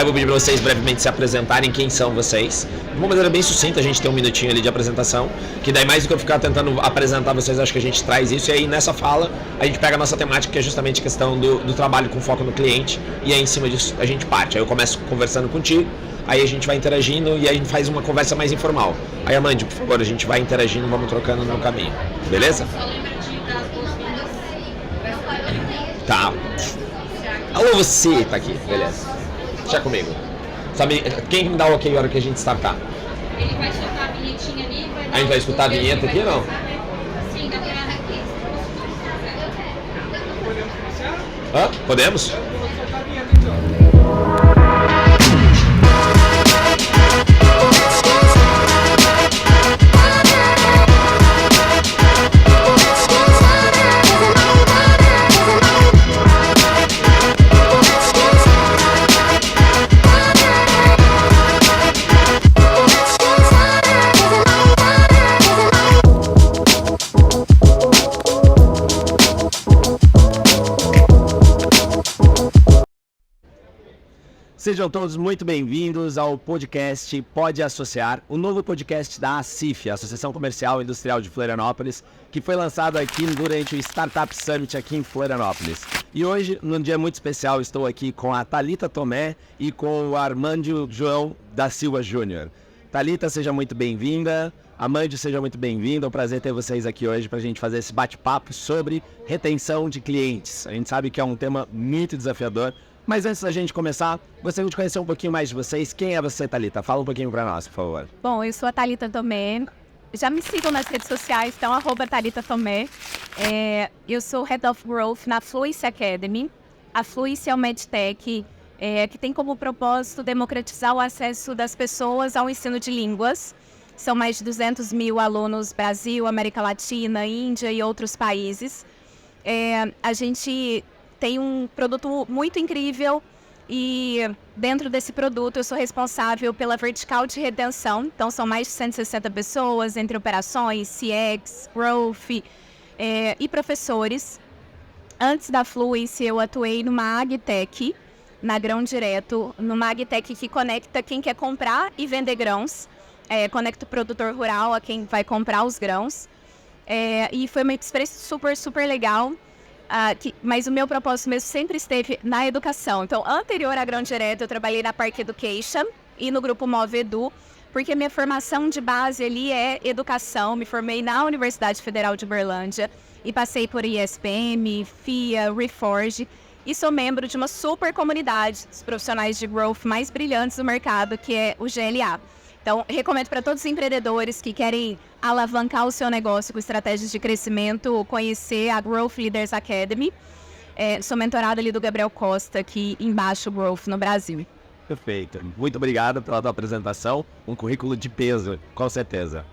Aí eu vou pedir para vocês brevemente se apresentarem quem são vocês. De uma maneira bem sucinta, a gente tem um minutinho ali de apresentação, que daí mais do que eu ficar tentando apresentar vocês, acho que a gente traz isso, e aí nessa fala a gente pega a nossa temática, que é justamente a questão do trabalho com foco no cliente, e aí em cima disso a gente parte. Aí eu começo conversando contigo, aí a gente vai interagindo e aí a gente faz uma conversa mais informal. Aí, Amanda, por favor, a gente vai interagindo, vamos trocando no caminho, beleza? Só lembra de dar as boas-vindas. Tá. Alô, você tá aqui, beleza. Deixa comigo. Sabe, quem me dá o ok na hora que a gente startar? Ele vai soltar a vinhetinha ali. A gente vai escutar a vinheta aqui ou não? Sim, dá pra... Podemos? Sejam todos muito bem-vindos ao podcast Pode Associar, o novo podcast da ACIF, a Associação Comercial e Industrial de Florianópolis, que foi lançado aqui durante o Startup Summit aqui em Florianópolis. E hoje, num dia muito especial, estou aqui com a Thalita Tomé e com o Armando João da Silva Júnior. Thalita, seja muito bem-vinda. Amanda, seja muito bem-vindo. É um prazer ter vocês aqui hoje para a gente fazer esse bate-papo sobre retenção de clientes. A gente sabe que é um tema muito desafiador. Mas antes da gente começar, gostaria de conhecer um pouquinho mais de vocês. Quem é você, Thalita? Fala um pouquinho para nós, por favor. Bom, eu sou a Thalita Tomé. Já me sigam nas redes sociais, então @Thalita Tomé. Eu sou Head of Growth na Fluency Academy. A Fluency é uma EdTech que tem como propósito democratizar o acesso das pessoas ao ensino de línguas. São mais de 200 mil alunos Brasil, América Latina, Índia e outros países. A gente tem um produto muito incrível e dentro desse produto eu sou responsável pela vertical de retenção. Então são mais de 160 pessoas entre operações, CX, Growth e professores. Antes da Fluency eu atuei numa AgTech, na Grão Direto, numa AgTech que conecta quem quer comprar e vender grãos. Conecta o produtor rural a quem vai comprar os grãos. E foi uma experiência super legal. Mas o meu propósito mesmo sempre esteve na educação. Então, anterior à Grão Direto, eu trabalhei na Park Education e no grupo Move Edu, porque minha formação de base ali é educação. Me formei na Universidade Federal de Uberlândia e passei por ISPM, FIA, Reforge e sou membro de uma super comunidade dos profissionais de growth mais brilhantes do mercado, que é o GLA. Então, recomendo para todos os empreendedores que querem alavancar o seu negócio com estratégias de crescimento, conhecer a Growth Leaders Academy. Sou mentorada ali do Gabriel Costa, aqui embaixo, Growth no Brasil. Perfeito. Muito obrigado pela tua apresentação. Um currículo de peso, com certeza.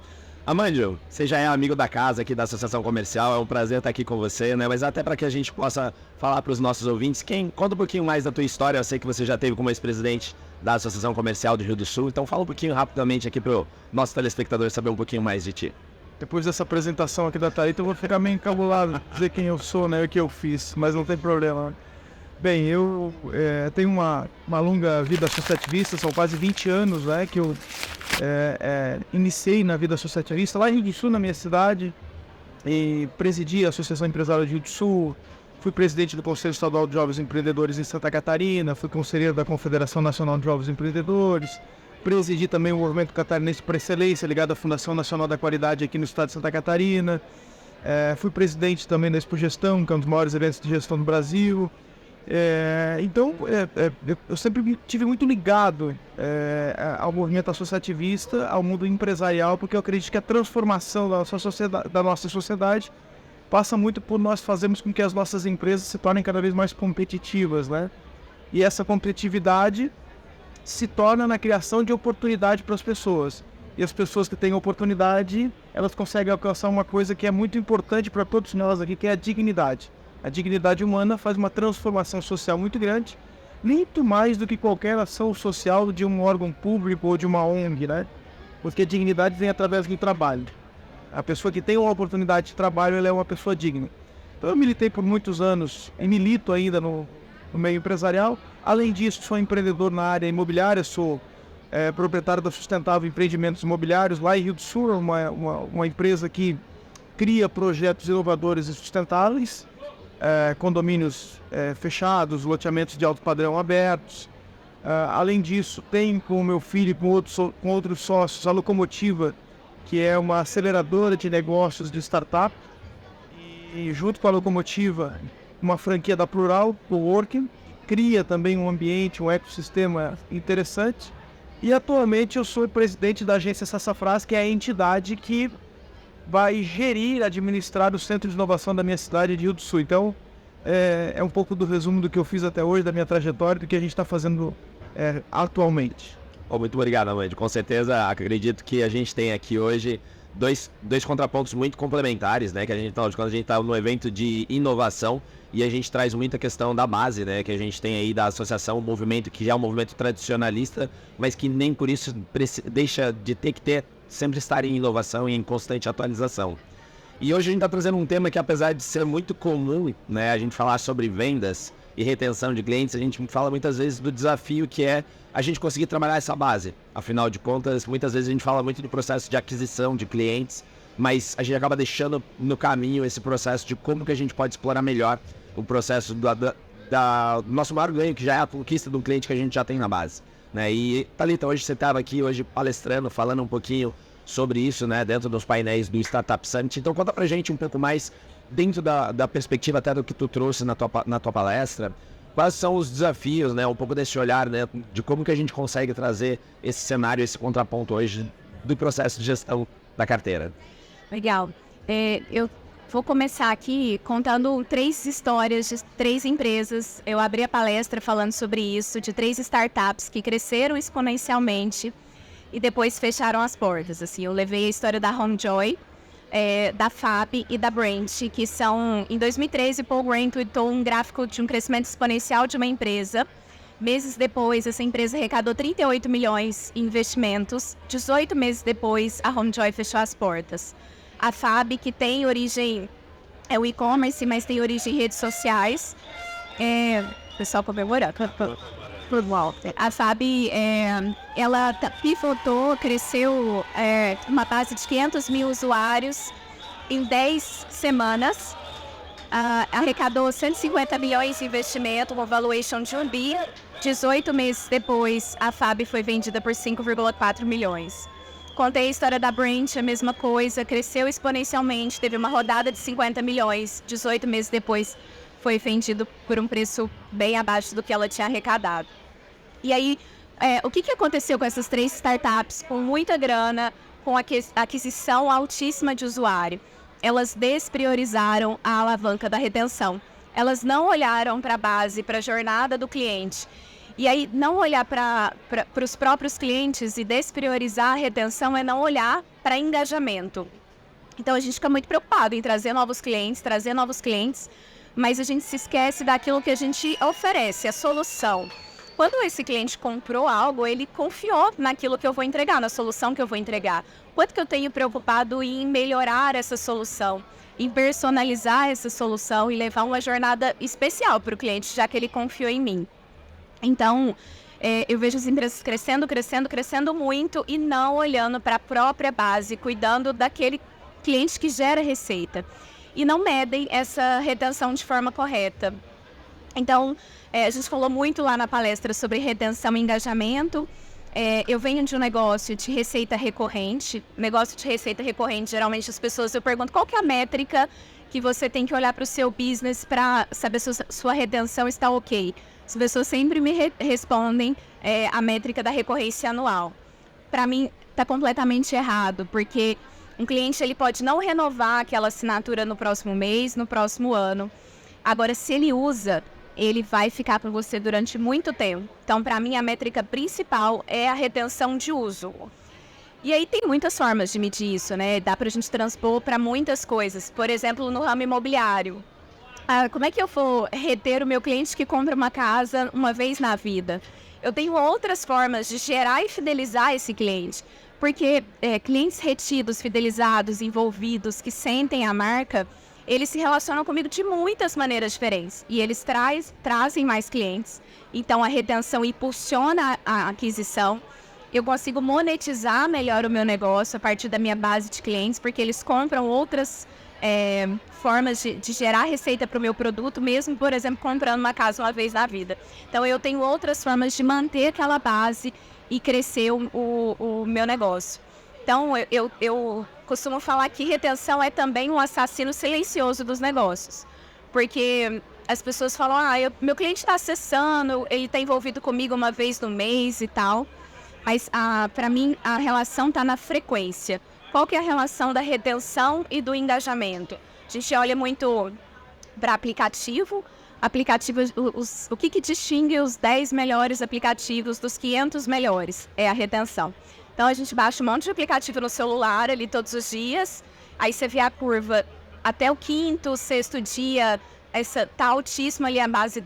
Amândio, você já é amigo da casa aqui da Associação Comercial, é um prazer estar aqui com você, né? Mas até para que a gente possa falar para os nossos ouvintes, conta um pouquinho mais da tua história. Eu sei que você já teve como ex-presidente da Associação Comercial do Rio do Sul, então fala um pouquinho rapidamente aqui para o nosso telespectador saber um pouquinho mais de ti. Depois dessa apresentação aqui da Thalita, eu vou ficar meio encabulado, dizer quem eu sou, né, o que eu fiz, mas não tem problema. Bem, eu tenho uma longa vida associativista, são quase 20 anos, né, que eu iniciei na vida associativista lá em Rio do Sul, na minha cidade, e presidi a Associação Empresária do Rio do Sul, fui presidente do Conselho Estadual de Jovens Empreendedores em Santa Catarina, fui conselheiro da Confederação Nacional de Jovens Empreendedores, presidi também o Movimento Catarinense por Excelência, ligado à Fundação Nacional da Qualidade aqui no estado de Santa Catarina, fui presidente também da Expo Gestão, que é um dos maiores eventos de gestão do Brasil. Então, eu sempre tive muito ligado ao movimento associativista, ao mundo empresarial, porque eu acredito que a transformação da nossa sociedade passa muito por nós fazermos com que as nossas empresas se tornem cada vez mais competitivas, né? E essa competitividade se torna na criação de oportunidade para as pessoas. E as pessoas que têm oportunidade, elas conseguem alcançar uma coisa que é muito importante para todos nós aqui, que é a dignidade. A dignidade humana faz uma transformação social muito grande, muito mais do que qualquer ação social de um órgão público ou de uma ONG, né? Porque a dignidade vem através do trabalho. A pessoa que tem uma oportunidade de trabalho, ela é uma pessoa digna. Então eu militei por muitos anos e milito ainda no meio empresarial, Além disso, sou empreendedor na área imobiliária, sou proprietário da Sustentável Empreendimentos Imobiliários, lá em Rio do Sul, uma empresa que cria projetos inovadores e sustentáveis, condomínios fechados, loteamentos de alto padrão abertos. Além disso, tenho com o meu filho e com outros sócios a Locomotiva, que é uma aceleradora de negócios de startup, e junto com a Locomotiva, uma franquia da Plural, Coworking, cria também um ambiente, um ecossistema interessante. E atualmente eu sou presidente da agência Sassafras, que é a entidade que vai gerir, administrar o Centro de Inovação da minha cidade de Rio do Sul. Então, é um pouco do resumo do que eu fiz até hoje, da minha trajetória, do que a gente está fazendo atualmente. Muito obrigado, Amandi. Com certeza, acredito que a gente tem aqui hoje dois contrapontos muito complementares, né? Que a gente está no evento de inovação e a gente traz muita questão da base, né? Que a gente tem aí da associação, um movimento que já é um movimento tradicionalista, mas que nem por isso deixa de sempre estar em inovação e em constante atualização. E hoje a gente está trazendo um tema que, apesar de ser muito comum, né? A gente falar sobre vendas e retenção de clientes, a gente fala muitas vezes do desafio que é a gente conseguir trabalhar essa base. Afinal de contas, muitas vezes a gente fala muito do processo de aquisição de clientes, mas a gente acaba deixando no caminho esse processo de como que a gente pode explorar melhor o processo do nosso maior ganho, que já é a conquista do cliente que a gente já tem na base, né? E, Thalita, hoje você estava aqui palestrando, falando um pouquinho sobre isso, né, dentro dos painéis do Startup Summit. Então conta pra gente um pouco mais, dentro da perspectiva até do que tu trouxe na tua palestra, quais são os desafios, né, um pouco desse olhar, né, de como que a gente consegue trazer esse cenário, esse contraponto hoje do processo de gestão da carteira. Legal. Eu vou começar aqui contando 3 histórias de 3 empresas. Eu abri a palestra falando sobre isso, de 3 startups que cresceram exponencialmente e depois fecharam as portas. Assim, eu levei a história da Homejoy, da FAB e da Brent, que são, em 2013, Paul Graham tweetou um gráfico de um crescimento exponencial de uma empresa. Meses depois, essa empresa arrecadou 38 milhões em investimentos. 18 meses depois, a Homejoy fechou as portas. A FAB, que tem origem, o e-commerce, mas tem origem em redes sociais. O pessoal comemorando. A FAB, ela pivotou, cresceu uma base de 500 mil usuários em 10 semanas. Arrecadou 150 milhões de investimento, uma valuation de 1 bi. 18 meses depois, a FAB foi vendida por 5,4 milhões. Contei a história da Brent, a mesma coisa, cresceu exponencialmente, teve uma rodada de 50 milhões. 18 meses depois, foi vendido por um preço bem abaixo do que ela tinha arrecadado. E aí, o que aconteceu com essas 3 startups? Com muita grana, com aquisição altíssima de usuário, elas despriorizaram a alavanca da retenção. Elas não olharam para a base, para a jornada do cliente. E aí, não olhar para os próprios clientes e despriorizar a retenção é não olhar para engajamento. Então, a gente fica muito preocupado em trazer novos clientes, mas a gente se esquece daquilo que a gente oferece, a solução. Quando esse cliente comprou algo, ele confiou naquilo que eu vou entregar, na solução que eu vou entregar. Quanto que eu tenho preocupado em melhorar essa solução, em personalizar essa solução e levar uma jornada especial para o cliente, já que ele confiou em mim. Então, eu vejo as empresas crescendo muito e não olhando para a própria base, cuidando daquele cliente que gera receita. E não medem essa retenção de forma correta. Então, a gente falou muito lá na palestra sobre retenção e engajamento. Eu venho de um negócio de receita recorrente. Negócio de receita recorrente, geralmente as pessoas, eu pergunto qual que é a métrica que você tem que olhar para o seu business para saber se sua retenção está ok. As pessoas sempre me respondem a métrica da recorrência anual. Para mim, está completamente errado, porque um cliente ele pode não renovar aquela assinatura no próximo mês, no próximo ano. Agora, se ele usa, ele vai ficar com você durante muito tempo. Então, para mim, a métrica principal é a retenção de uso. E aí tem muitas formas de medir isso, né? Dá para a gente transpor para muitas coisas. Por exemplo, no ramo imobiliário. Como é que eu vou reter o meu cliente que compra uma casa uma vez na vida? Eu tenho outras formas de gerar e fidelizar esse cliente. Porque clientes retidos, fidelizados, envolvidos, que sentem a marca, eles se relacionam comigo de muitas maneiras diferentes. E eles trazem mais clientes. Então, a retenção impulsiona a aquisição. Eu consigo monetizar melhor o meu negócio a partir da minha base de clientes, porque eles compram outras formas de gerar receita para o meu produto, mesmo, por exemplo, comprando uma casa uma vez na vida. Então, eu tenho outras formas de manter aquela base e crescer o meu negócio. Então, eu costumo falar que retenção é também um assassino silencioso dos negócios. Porque as pessoas falam, meu cliente está acessando, ele está envolvido comigo uma vez no mês e tal. Mas, para mim, a relação está na frequência. Qual que é a relação da retenção e do engajamento? A gente olha muito para aplicativo. O que distingue os 10 melhores aplicativos dos 500 melhores? É a retenção. Então, a gente baixa um monte de aplicativo no celular ali todos os dias. Aí você vê a curva até o 5º, 6º dia. Tá altíssima ali a base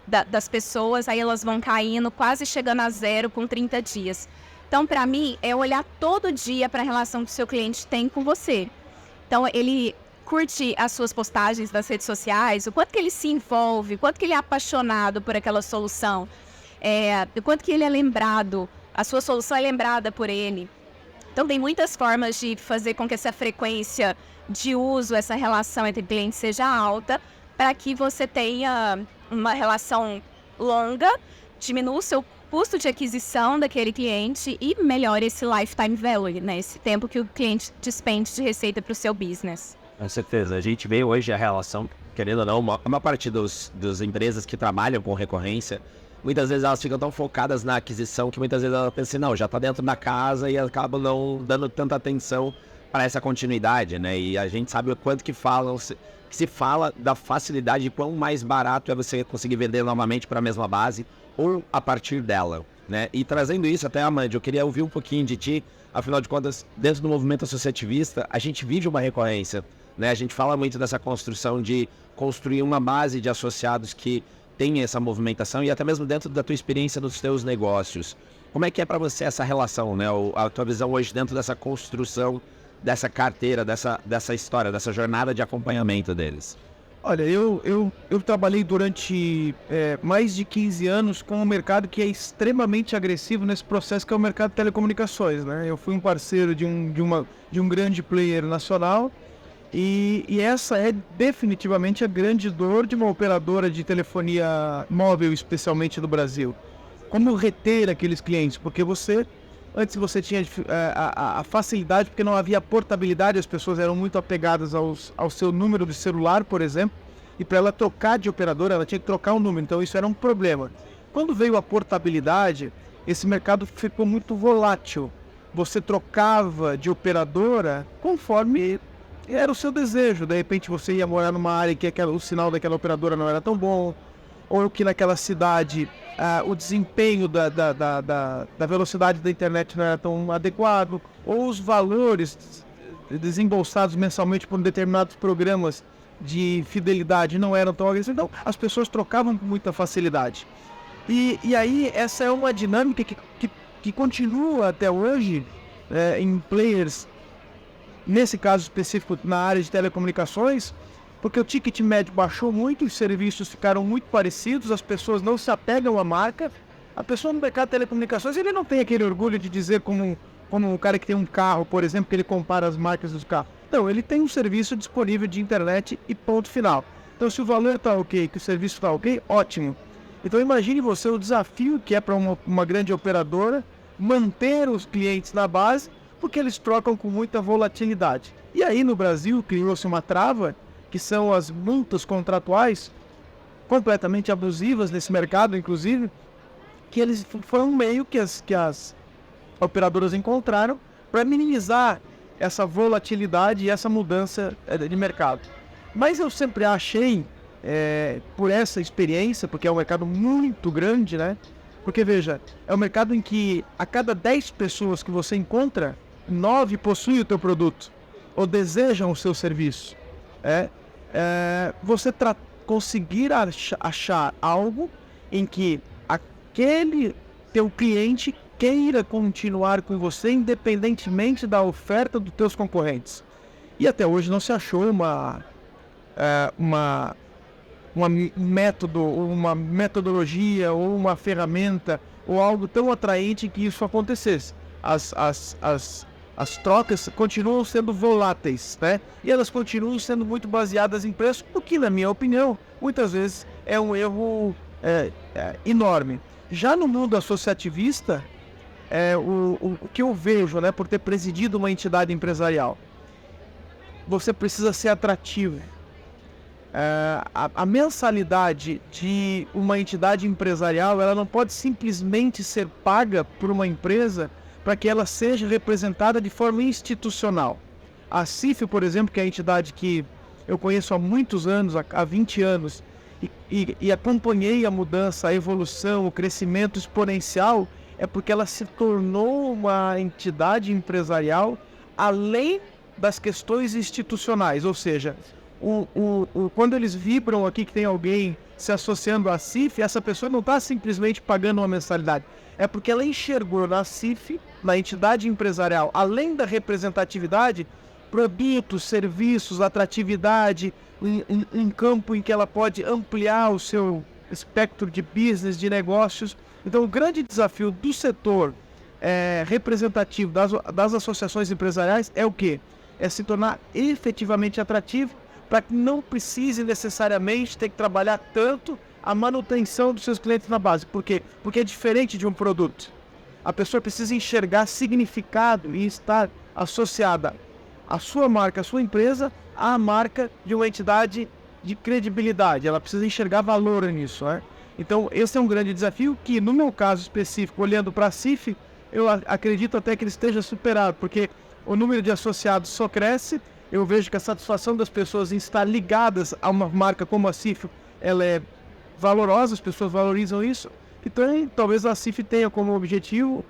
das pessoas. Aí elas vão caindo, quase chegando a 0 com 30 dias. Então, para mim, é olhar todo dia para a relação que o seu cliente tem com você. Então, ele curte as suas postagens nas redes sociais, o quanto que ele se envolve, o quanto que ele é apaixonado por aquela solução, o quanto que ele é lembrado, a sua solução é lembrada por ele. Então, tem muitas formas de fazer com que essa frequência de uso, essa relação entre clientes seja alta, para que você tenha uma relação longa, diminua o seu custo de aquisição daquele cliente e melhore esse lifetime value, né? Esse tempo que o cliente despende de receita para o seu business. Com certeza. A gente vê hoje a relação, querendo ou não, uma parte das empresas que trabalham com recorrência, muitas vezes elas ficam tão focadas na aquisição que muitas vezes elas pensam assim, não, já está dentro da casa e acabam não dando tanta atenção para essa continuidade, né? E a gente sabe o quanto que se fala da facilidade de quão mais barato é você conseguir vender novamente para a mesma base ou a partir dela, né? E trazendo isso até, Amanda, eu queria ouvir um pouquinho de ti. Afinal de contas, dentro do movimento associativista, a gente vive uma recorrência, né? A gente fala muito dessa construção de construir uma base de associados que tem essa movimentação e até mesmo dentro da tua experiência nos teus negócios. Como é que é para você essa relação, né? A tua visão hoje dentro dessa construção, dessa carteira, dessa história, dessa jornada de acompanhamento deles? Olha, eu trabalhei durante mais de 15 anos com um mercado que é extremamente agressivo nesse processo, que é o mercado de telecomunicações, né? Eu fui um parceiro de um grande player nacional e essa é definitivamente a grande dor de uma operadora de telefonia móvel, especialmente no Brasil. Como reter aqueles clientes? Porque antes você tinha a facilidade, porque não havia portabilidade, as pessoas eram muito apegadas ao seu número de celular, por exemplo, e para ela trocar de operadora, ela tinha que trocar o número, então isso era um problema. Quando veio a portabilidade, esse mercado ficou muito volátil. Você trocava de operadora conforme era o seu desejo. De repente você ia morar numa área que o sinal daquela operadora não era tão bom, ou que naquela cidade o desempenho da velocidade da internet não era tão adequado, ou os valores desembolsados mensalmente por determinados programas de fidelidade não eram tão agressivos. Então, as pessoas trocavam com muita facilidade. E aí, essa é uma dinâmica que continua até hoje em players, nesse caso específico na área de telecomunicações, porque o ticket médio baixou muito, os serviços ficaram muito parecidos, as pessoas não se apegam à marca. A pessoa no mercado de telecomunicações, ele não tem aquele orgulho de dizer como um cara que tem um carro, por exemplo, que ele compara as marcas dos carros. Não, ele tem um serviço disponível de internet e ponto final. Então, se o valor está ok, que o serviço está ok, ótimo. Então, imagine você o desafio que é para uma grande operadora manter os clientes na base, porque eles trocam com muita volatilidade. E aí, no Brasil, criou-se uma trava, que são as multas contratuais, completamente abusivas nesse mercado, inclusive, que eles foi um meio que as operadoras encontraram para minimizar essa volatilidade e essa mudança de mercado. Mas eu sempre achei, por essa experiência, porque é um mercado muito grande, né? Porque, veja, é um mercado em que a cada 10 pessoas que você encontra, 9 possuem o teu produto ou desejam o seu serviço. Você conseguir achar algo em que aquele teu cliente queira continuar com você independentemente da oferta dos teus concorrentes. E até hoje não se achou um método, uma metodologia ou uma ferramenta ou algo tão atraente que isso acontecesse. As trocas continuam sendo voláteis, né? E elas continuam sendo muito baseadas em preço, o que, na minha opinião, muitas vezes é um erro enorme. Já no mundo associativista, o que eu vejo, né, por ter presidido uma entidade empresarial, você precisa ser atrativo. A mensalidade de uma entidade empresarial, ela não pode simplesmente ser paga por uma empresa para que ela seja representada de forma institucional. A CIF, por exemplo, que é a entidade que eu conheço há muitos anos, há 20 anos, e acompanhei a mudança, a evolução, o crescimento exponencial, é porque ela se tornou uma entidade empresarial além das questões institucionais, ou seja, quando eles vibram aqui que tem alguém se associando à CIF, essa pessoa não está simplesmente pagando uma mensalidade, é porque ela enxergou na CIF, na entidade empresarial, além da representatividade, produtos, serviços, atratividade, um campo em que ela pode ampliar o seu espectro de business, de negócios. Então, o grande desafio do setor representativo das associações empresariais é o quê? É se tornar efetivamente atrativo para que não precise necessariamente ter que trabalhar tanto a manutenção dos seus clientes na base. Por quê? Porque é diferente de um produto. A pessoa precisa enxergar significado e estar associada à sua marca, à sua empresa, à marca de uma entidade de credibilidade. Ela precisa enxergar valor nisso, né? Então, esse é um grande desafio que, no meu caso específico, olhando para a CIF, eu acredito até que ele esteja superado, porque o número de associados só cresce. Eu vejo que a satisfação das pessoas em estar ligadas a uma marca como a CIF, ela é valorosa, as pessoas valorizam isso. Então, talvez a CIF tenha como objetivo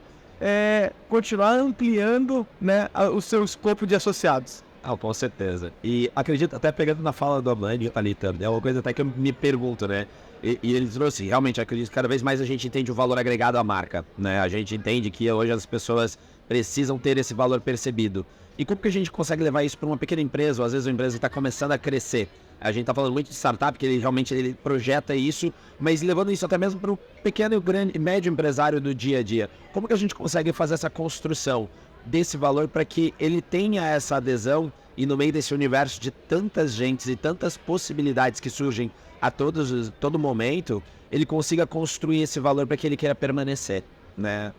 continuar ampliando, né, o seu escopo de associados. Com certeza. E acredito, até pegando na fala do Amanda, Thalita, é uma coisa até que eu me pergunto, né? E ele trouxe, realmente, acredito que cada vez mais a gente entende o valor agregado à marca, né? A gente entende que hoje as pessoas precisam ter esse valor percebido. E como que a gente consegue levar isso para uma pequena empresa, ou às vezes uma empresa que está começando a crescer? A gente está falando muito de startup, que ele realmente projeta isso, mas levando isso até mesmo para o pequeno e grande, médio empresário do dia a dia. Como que a gente consegue fazer essa construção desse valor para que ele tenha essa adesão e no meio desse universo de tantas gentes e tantas possibilidades que surgem a todo momento, ele consiga construir esse valor para que ele queira permanecer, né?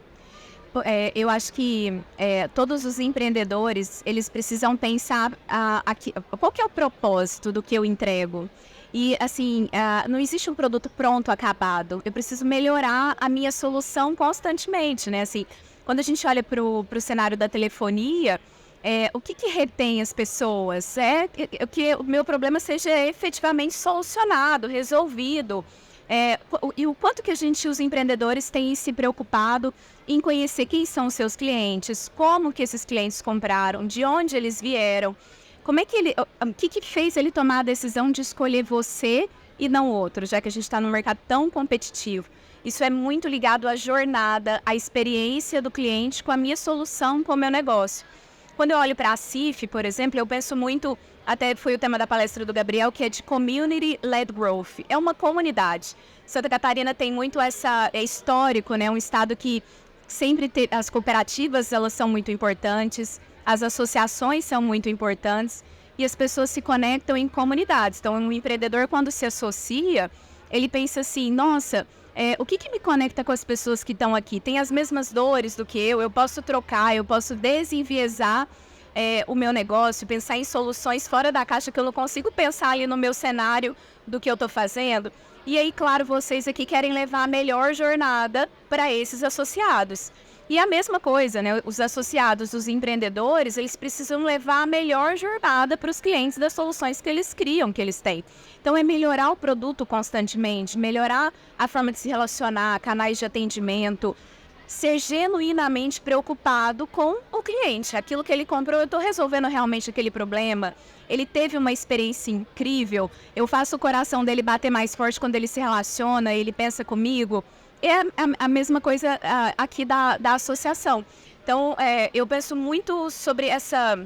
Eu acho que todos os empreendedores, eles precisam pensar qual que é o propósito do que eu entrego. E, assim, não existe um produto pronto, acabado. Eu preciso melhorar a minha solução constantemente, né? Assim, quando a gente olha para o cenário da telefonia, o que retém as pessoas? Que o meu problema seja efetivamente solucionado, resolvido. E o quanto que os empreendedores têm se preocupado em conhecer quem são os seus clientes, como que esses clientes compraram, de onde eles vieram, o que fez ele tomar a decisão de escolher você e não outro, já que a gente está num mercado tão competitivo. Isso é muito ligado à jornada, à experiência do cliente com a minha solução, com o meu negócio. Quando eu olho para a CIF, por exemplo, eu penso muito, até foi o tema da palestra do Gabriel, que é de Community-Led Growth. É uma comunidade. Santa Catarina tem muito é histórico, né? Um estado que sempre as cooperativas, elas são muito importantes, as associações são muito importantes e as pessoas se conectam em comunidades. Então, um empreendedor, quando se associa, ele pensa assim, nossa, o que me conecta com as pessoas que estão aqui? Tem as mesmas dores do que eu posso trocar, eu posso desenviesar o meu negócio, pensar em soluções fora da caixa que eu não consigo pensar ali no meu cenário do que eu estou fazendo. E aí, claro, vocês aqui querem levar a melhor jornada para esses associados. E a mesma coisa, né? Os associados, os empreendedores, eles precisam levar a melhor jornada para os clientes das soluções que eles criam, que eles têm. Então, é melhorar o produto constantemente, melhorar a forma de se relacionar, canais de atendimento, ser genuinamente preocupado com o cliente. Aquilo que ele comprou, eu estou resolvendo realmente aquele problema. Ele teve uma experiência incrível, eu faço o coração dele bater mais forte quando ele se relaciona, ele pensa comigo. É a mesma coisa aqui da associação. Então, eu penso muito sobre essa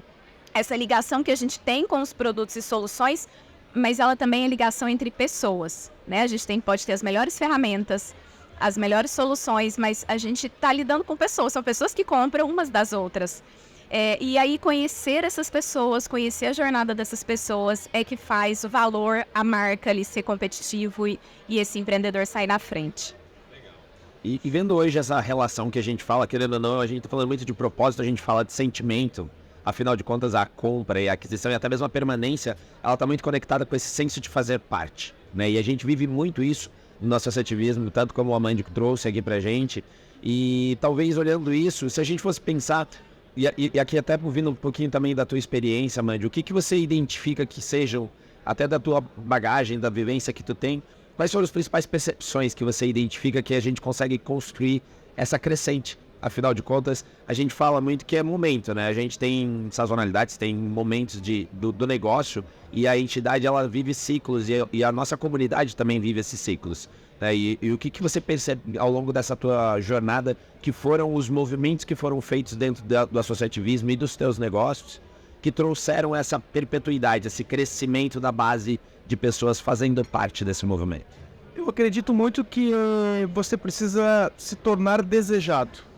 ligação que a gente tem com os produtos e soluções mas ela também é ligação entre pessoas, né? A gente pode ter as melhores ferramentas, as melhores soluções, mas a gente está lidando com pessoas, são pessoas que compram umas das outras. E aí conhecer essas pessoas, conhecer a jornada dessas pessoas é que faz o valor, a marca ali ser competitivo e esse empreendedor sair na frente. E vendo hoje essa relação que a gente fala, querendo ou não, a gente está falando muito de propósito, a gente fala de sentimento. Afinal de contas, a compra e a aquisição e até mesmo a permanência, ela está muito conectada com esse senso de fazer parte, né? E a gente vive muito isso no nosso associativismo, tanto como a Mandy trouxe aqui pra gente. E talvez olhando isso, se a gente fosse pensar, e aqui até ouvindo um pouquinho também da tua experiência, Mandy, o que você identifica que sejam, até da tua bagagem, da vivência que tu tem, quais foram as principais percepções que você identifica que a gente consegue construir essa crescente? Afinal de contas, a gente fala muito que é momento, né? A gente tem sazonalidades, tem momentos do negócio e a entidade, ela vive ciclos e a nossa comunidade também vive esses ciclos, né? E o que você percebe ao longo dessa tua jornada que foram os movimentos que foram feitos dentro do associativismo e dos teus negócios que trouxeram essa perpetuidade, esse crescimento da base de pessoas fazendo parte desse movimento? Eu acredito muito que você precisa se tornar desejado.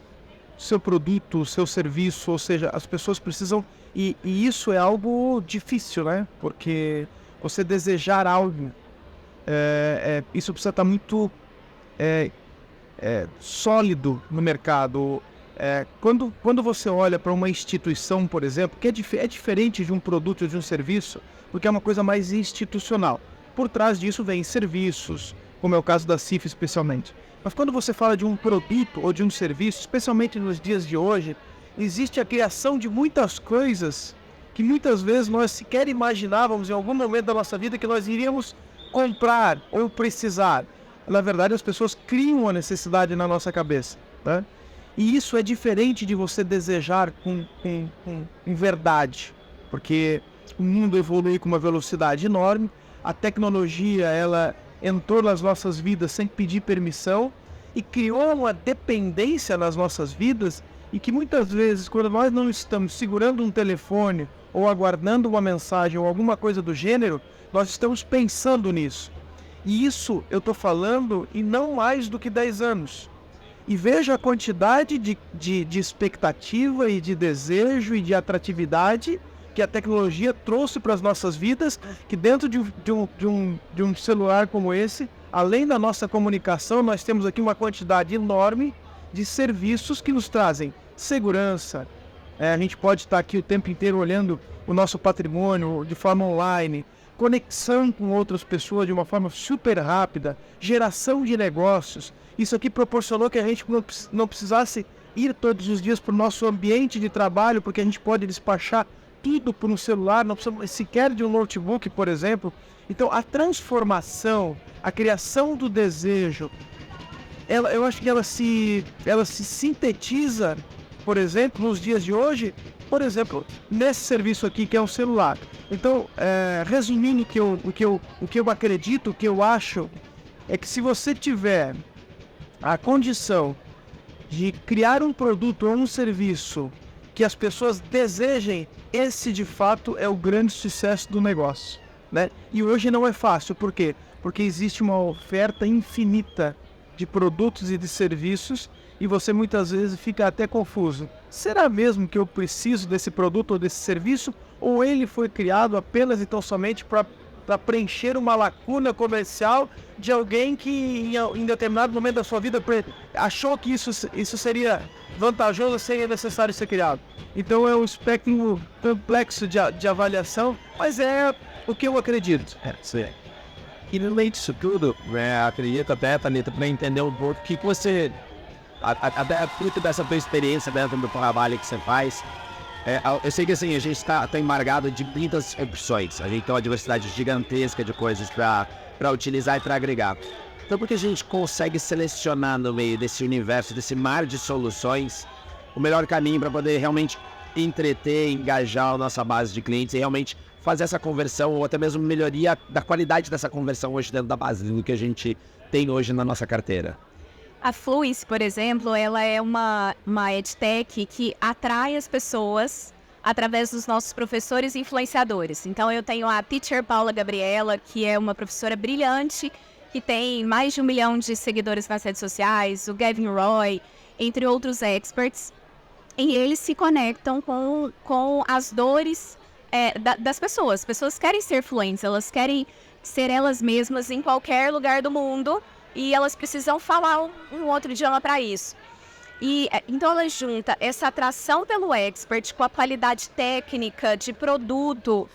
Seu produto, o seu serviço, ou seja, as pessoas precisam... E isso é algo difícil, né? Porque você desejar algo, isso precisa estar muito sólido no mercado. Quando você olha para uma instituição, por exemplo, que é diferente de um produto ou de um serviço, porque é uma coisa mais institucional. Por trás disso vem serviços, como é o caso da CIF especialmente. Mas quando você fala de um produto ou de um serviço, especialmente nos dias de hoje, existe a criação de muitas coisas que muitas vezes nós sequer imaginávamos em algum momento da nossa vida que nós iríamos comprar ou precisar. Na verdade, as pessoas criam a necessidade na nossa cabeça, né? E isso é diferente de você desejar com verdade, porque o mundo evolui com uma velocidade enorme, a tecnologia, ela entrou nas nossas vidas sem pedir permissão e criou uma dependência nas nossas vidas e que muitas vezes, quando nós não estamos segurando um telefone ou aguardando uma mensagem ou alguma coisa do gênero, nós estamos pensando nisso. E isso eu estou falando em não mais do que 10 anos. E veja a quantidade de expectativa e de desejo e de atratividade que a tecnologia trouxe para as nossas vidas, que dentro de um celular como esse, além da nossa comunicação, nós temos aqui uma quantidade enorme de serviços que nos trazem segurança. A gente pode estar aqui o tempo inteiro olhando o nosso patrimônio de forma online, conexão com outras pessoas de uma forma super rápida, geração de negócios. Isso aqui proporcionou que a gente não precisasse ir todos os dias para o nosso ambiente de trabalho, porque a gente pode despachar tudo por um celular, não precisa sequer de um notebook, por exemplo. Então, a transformação, a criação do desejo, eu acho que ela se sintetiza, por exemplo, nos dias de hoje, por exemplo, nesse serviço aqui que é um celular. Então, resumindo o que eu acredito, o que eu acho, é que se você tiver a condição de criar um produto ou um serviço que as pessoas desejem, esse de fato é o grande sucesso do negócio, né? E hoje não é fácil, por quê? Porque existe uma oferta infinita de produtos e de serviços e você muitas vezes fica até confuso. Será mesmo que eu preciso desse produto ou desse serviço? Ou ele foi criado apenas e tão somente para preencher uma lacuna comercial de alguém que em determinado momento da sua vida achou que isso seria vantajoso, seria necessário ser criado? Então é um espectro complexo de avaliação, mas é o que eu acredito. Sim. E no meio disso tudo, acredito até, Thalita, para entender um pouco o que você, até fruto dessa tua experiência dentro do trabalho que você faz, eu sei que assim, a gente está embargado de muitas opções, a gente tem uma diversidade gigantesca de coisas para utilizar e para agregar. Então por que a gente consegue selecionar no meio desse universo, desse mar de soluções, o melhor caminho para poder realmente entreter, engajar a nossa base de clientes e realmente fazer essa conversão ou até mesmo melhoria da qualidade dessa conversão hoje dentro da base do que a gente tem hoje na nossa carteira? A Fluence, por exemplo, ela é uma edtech que atrai as pessoas através dos nossos professores e influenciadores. Então, eu tenho a Teacher Paula Gabriela, que é uma professora brilhante, que tem mais de 1 milhão de seguidores nas redes sociais, o Gavin Roy, entre outros experts. E eles se conectam com as dores das pessoas. As pessoas querem ser fluentes, elas querem ser elas mesmas em qualquer lugar do mundo e elas precisam falar um outro idioma para isso. E então ela junta essa atração pelo expert com a qualidade técnica de produto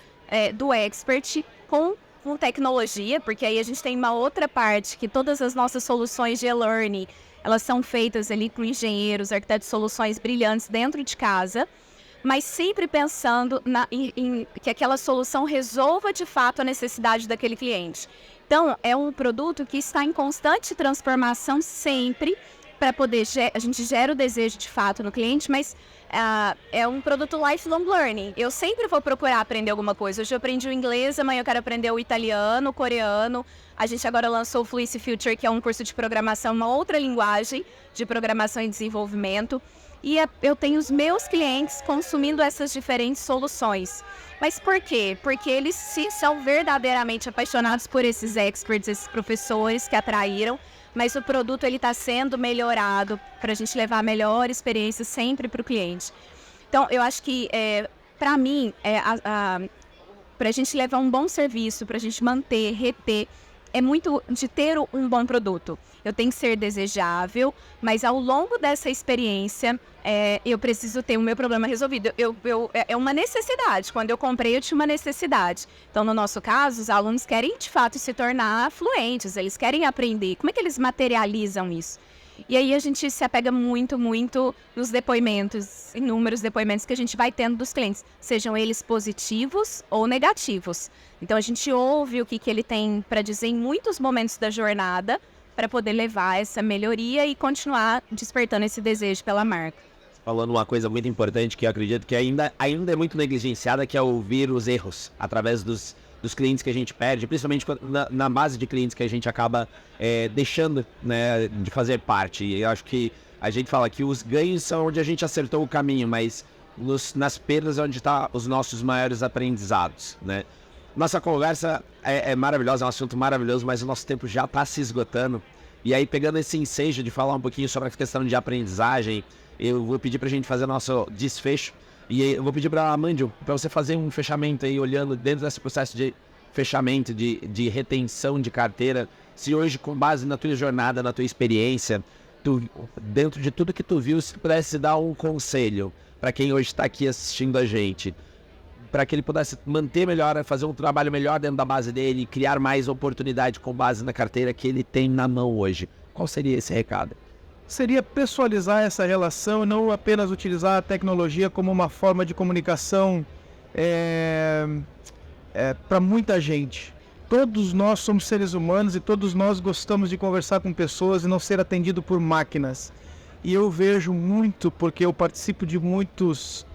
do expert com tecnologia, porque aí a gente tem uma outra parte que todas as nossas soluções de e-learning, elas são feitas ali com engenheiros, arquitetos de soluções brilhantes dentro de casa, mas sempre pensando em que aquela solução resolva de fato a necessidade daquele cliente. Então, é um produto que está em constante transformação sempre, para poder, a gente gera o desejo de fato no cliente, mas é um produto lifelong learning. Eu sempre vou procurar aprender alguma coisa. Hoje eu aprendi o inglês, amanhã eu quero aprender o italiano, o coreano. A gente agora lançou o Fluency Future, que é um curso de programação, uma outra linguagem de programação e desenvolvimento. E eu tenho os meus clientes consumindo essas diferentes soluções. Mas por quê? Porque eles são verdadeiramente apaixonados por esses experts, esses professores que atraíram, mas o produto está sendo melhorado para a gente levar a melhor experiência sempre para o cliente. Então, eu acho que, para mim, para a gente levar um bom serviço, para a gente manter, reter, é muito de ter um bom produto. Eu tenho que ser desejável, mas ao longo dessa experiência, eu preciso ter o meu problema resolvido. É uma necessidade. Quando eu comprei, eu tinha uma necessidade. Então, no nosso caso, os alunos querem, de fato, se tornar fluentes. Eles querem aprender. Como é que eles materializam isso? E aí a gente se apega muito, muito nos depoimentos, inúmeros depoimentos que a gente vai tendo dos clientes, sejam eles positivos ou negativos. Então a gente ouve o que ele tem para dizer em muitos momentos da jornada para poder levar essa melhoria e continuar despertando esse desejo pela marca. Falando uma coisa muito importante que eu acredito que ainda é muito negligenciada, que é ouvir os erros através dos clientes que a gente perde, principalmente na base de clientes que a gente acaba deixando, né, de fazer parte. E eu acho que a gente fala que os ganhos são onde a gente acertou o caminho, mas nas perdas é onde estão os nossos maiores aprendizados, né? Nossa conversa é maravilhosa, é um assunto maravilhoso, mas o nosso tempo já está se esgotando. E aí, pegando esse ensejo de falar um pouquinho sobre a questão de aprendizagem, eu vou pedir para a gente fazer nosso desfecho. E eu vou pedir para a Amandio, para você fazer um fechamento aí, olhando dentro desse processo de fechamento, de retenção de carteira. Se hoje, com base na tua jornada, na tua experiência, dentro de tudo que tu viu, se tu pudesse dar um conselho para quem hoje está aqui assistindo a gente, para que ele pudesse manter melhor, fazer um trabalho melhor dentro da base dele, criar mais oportunidade com base na carteira que ele tem na mão hoje, qual seria esse recado? Seria pessoalizar essa relação e não apenas utilizar a tecnologia como uma forma de comunicação para muita gente. Todos nós somos seres humanos e todos nós gostamos de conversar com pessoas e não ser atendido por máquinas. E eu vejo muito, porque eu participo de muitos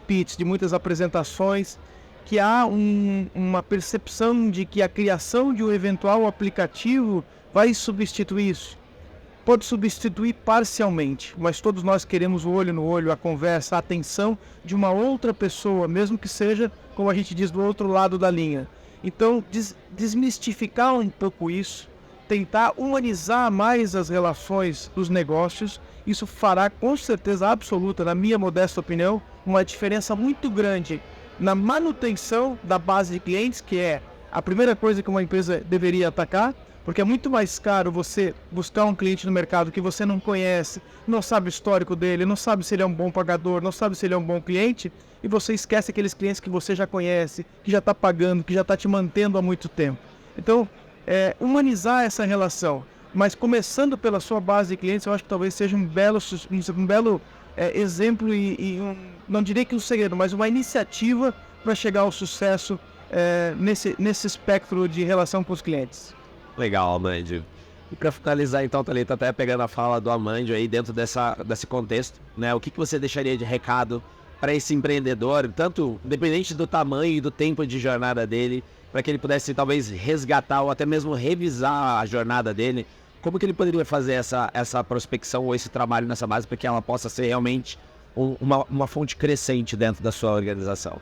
pitches, de muitas apresentações, que há uma percepção de que a criação de um eventual aplicativo vai substituir isso. Pode substituir parcialmente, mas todos nós queremos o olho no olho, a conversa, a atenção de uma outra pessoa, mesmo que seja, como a gente diz, do outro lado da linha. Então, desmistificar um pouco isso, tentar humanizar mais as relações dos negócios, isso fará com certeza absoluta, na minha modesta opinião, uma diferença muito grande na manutenção da base de clientes, que é a primeira coisa que uma empresa deveria atacar, porque é muito mais caro você buscar um cliente no mercado que você não conhece, não sabe o histórico dele, não sabe se ele é um bom pagador, não sabe se ele é um bom cliente, e você esquece aqueles clientes que você já conhece, que já está pagando, que já está te mantendo há muito tempo. Então, humanizar essa relação, mas começando pela sua base de clientes, eu acho que talvez seja um belo exemplo não diria que um segredo, mas uma iniciativa para chegar ao sucesso nesse espectro de relação com os clientes. Legal, Amandio. E para finalizar então, Thalita, até pegando a fala do Amandio aí dentro desse contexto, né? O que você deixaria de recado para esse empreendedor, tanto independente do tamanho e do tempo de jornada dele, para que ele pudesse talvez resgatar ou até mesmo revisar a jornada dele? Como que ele poderia fazer essa prospecção ou esse trabalho nessa base para que ela possa ser realmente uma fonte crescente dentro da sua organização?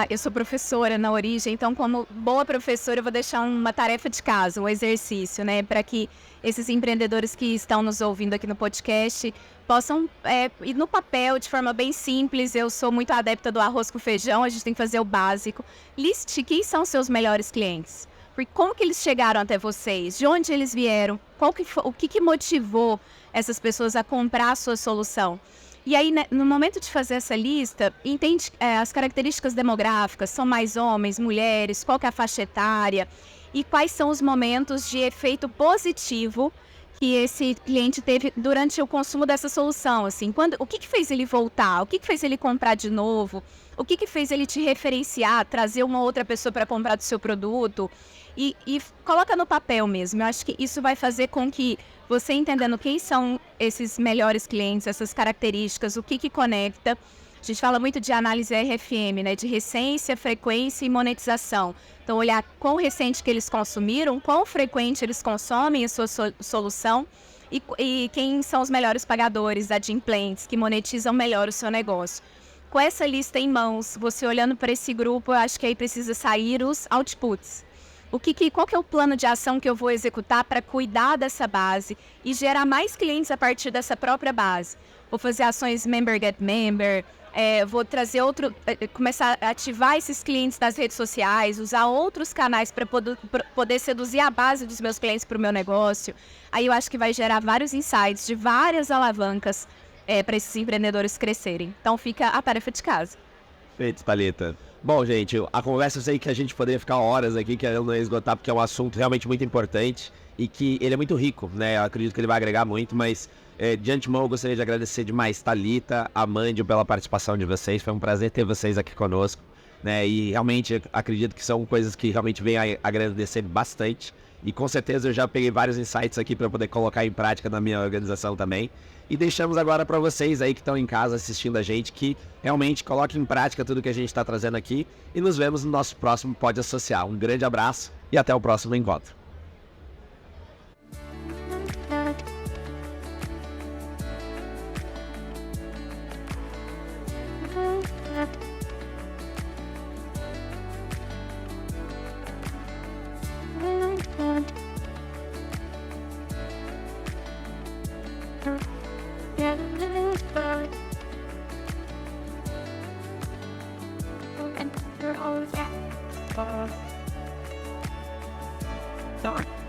Eu sou professora na origem, então como boa professora eu vou deixar uma tarefa de casa, um exercício, né, para que esses empreendedores que estão nos ouvindo aqui no podcast possam ir no papel de forma bem simples. Eu sou muito adepta do arroz com feijão, a gente tem que fazer o básico. Liste quem são seus melhores clientes, porque como que eles chegaram até vocês, de onde eles vieram, o que motivou essas pessoas a comprar a sua solução. E aí, né, no momento de fazer essa lista, entende as características demográficas, são mais homens, mulheres, qual que é a faixa etária e quais são os momentos de efeito positivo que esse cliente teve durante o consumo dessa solução. Assim, o que fez ele voltar, o que fez ele comprar de novo, o que fez ele te referenciar, trazer uma outra pessoa para comprar do seu produto. E coloca no papel mesmo. Eu acho que isso vai fazer com que você, entendendo quem são esses melhores clientes, essas características, o que conecta. A gente fala muito de análise RFM, né? De recência, frequência e monetização. Então, olhar quão recente que eles consumiram, quão frequente eles consomem a sua solução e quem são os melhores pagadores, adimplentes, que monetizam melhor o seu negócio. Com essa lista em mãos, você olhando para esse grupo, eu acho que aí precisa sair os outputs. Qual que é o plano de ação que eu vou executar para cuidar dessa base e gerar mais clientes a partir dessa própria base? Vou fazer ações Member Get Member, vou trazer começar a ativar esses clientes nas redes sociais, usar outros canais para poder seduzir a base dos meus clientes para o meu negócio. Aí eu acho que vai gerar vários insights de várias alavancas para esses empreendedores crescerem. Então fica a tarefa de casa. Feito, Thalita. Bom, gente, a conversa eu sei que a gente poderia ficar horas aqui, que eu não ia esgotar, porque é um assunto realmente muito importante e que ele é muito rico, né? Eu acredito que ele vai agregar muito, mas de antemão eu gostaria de agradecer demais Thalita, Amandio, pela participação de vocês. Foi um prazer ter vocês aqui conosco, né? E realmente acredito que são coisas que realmente vêm a agradecer bastante. E com certeza eu já peguei vários insights aqui para poder colocar em prática na minha organização também. E deixamos agora para vocês aí que estão em casa assistindo a gente, que realmente coloquem em prática tudo que a gente está trazendo aqui. E nos vemos no nosso próximo Pode Associar. Um grande abraço e até o próximo encontro. Sorry.